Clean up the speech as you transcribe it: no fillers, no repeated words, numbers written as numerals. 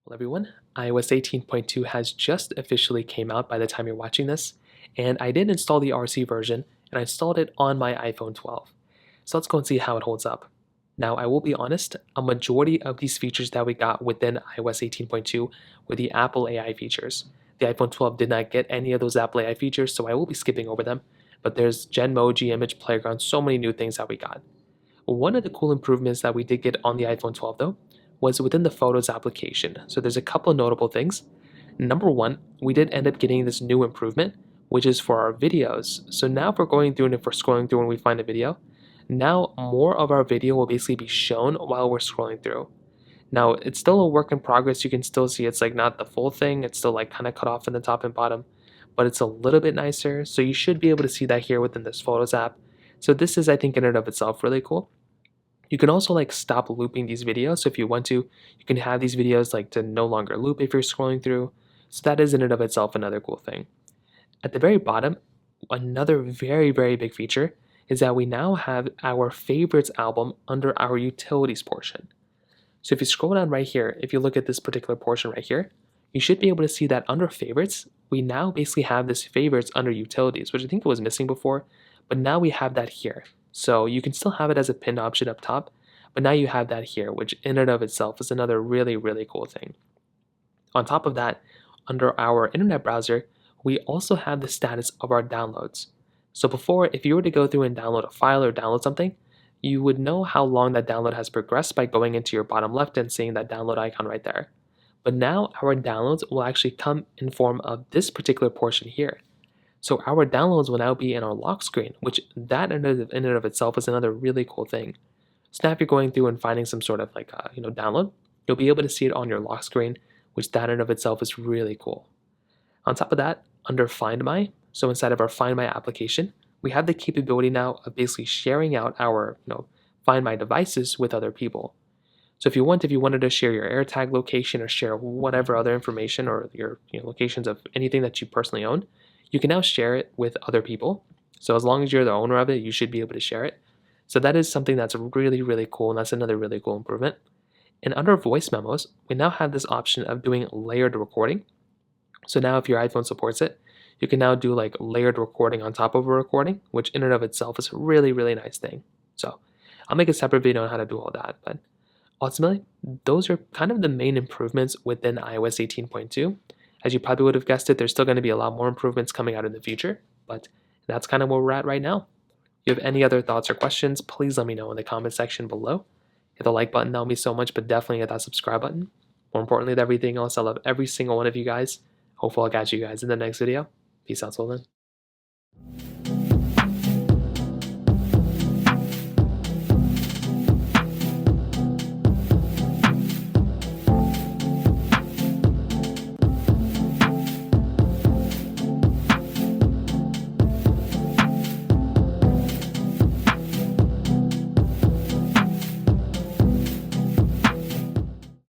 Well, everyone, iOS 18.2 has just officially came out by the time you're watching this, and I did install the RC version, and I installed it on my iPhone 12. So let's go and see how it holds up. Now, I will be honest, a majority of these features that we got within iOS 18.2 were the Apple AI features. The iPhone 12 did not get any of those Apple AI features, so I will be skipping over them, but there's Genmoji, Image Playground, so many new things that we got. One of the cool improvements that we did get on the iPhone 12 though was within the Photos application. So there's a couple of notable things. Number one, we did end up getting this new improvement, which is for our videos. So now if we're going through and if we're scrolling through and we find a video, now more of our video will basically be shown while we're scrolling through. Now it's still a work in progress. You can still see it's like not the full thing. It's still like kind of cut off in the top and bottom, but it's a little bit nicer. So you should be able to see that here within this Photos app. So this is, I think, in and of itself really cool. You can also like stop looping these videos. So if you want to, you can have these videos like to no longer loop if you're scrolling through. So that is in and of itself another cool thing. At the very bottom, another very, very big feature is that we now have our favorites album under our utilities portion. So if you scroll down right here, if you look at this particular portion right here, you should be able to see that under favorites, we now basically have this favorites under utilities, which I think it was missing before, but now we have that here. So you can still have it as a pinned option up top, but now you have that here, which in and of itself is another really, really cool thing. On top of that, under our internet browser, we also have the status of our downloads. So before, if you were to go through and download a file or download something, you would know how long that download has progressed by going into your bottom left and seeing that download icon right there. But now our downloads will actually come in form of this particular portion here. So our downloads will now be in our lock screen, which that in and of itself is another really cool thing. So now if you're going through and finding some sort of like download, you'll be able to see it on your lock screen, which that in and of itself is really cool. On top of that, under Find My, so inside of our Find My application, we have the capability now of basically sharing out our Find My devices with other people. So if you wanted to share your AirTag location or share whatever other information or your locations of anything that you personally own, you can now share it with other people. So as long as you're the owner of it, you should be able to share it. So that is something that's really, really cool, and that's another really cool improvement. And under voice memos, we now have this option of doing layered recording. So now if your iPhone supports it, you can now do like layered recording on top of a recording, which in and of itself is a really, really nice thing. So I'll make a separate video on how to do all that, but ultimately, those are kind of the main improvements within iOS 18.2. As you probably would have guessed it, there's still going to be a lot more improvements coming out in the future, but that's kind of where we're at right now. If you have any other thoughts or questions, please let me know in the comment section below. Hit the like button, that would mean so much, but definitely hit that subscribe button. More importantly than everything else, I love every single one of you guys. Hopefully I'll catch you guys in the next video. Peace out till then.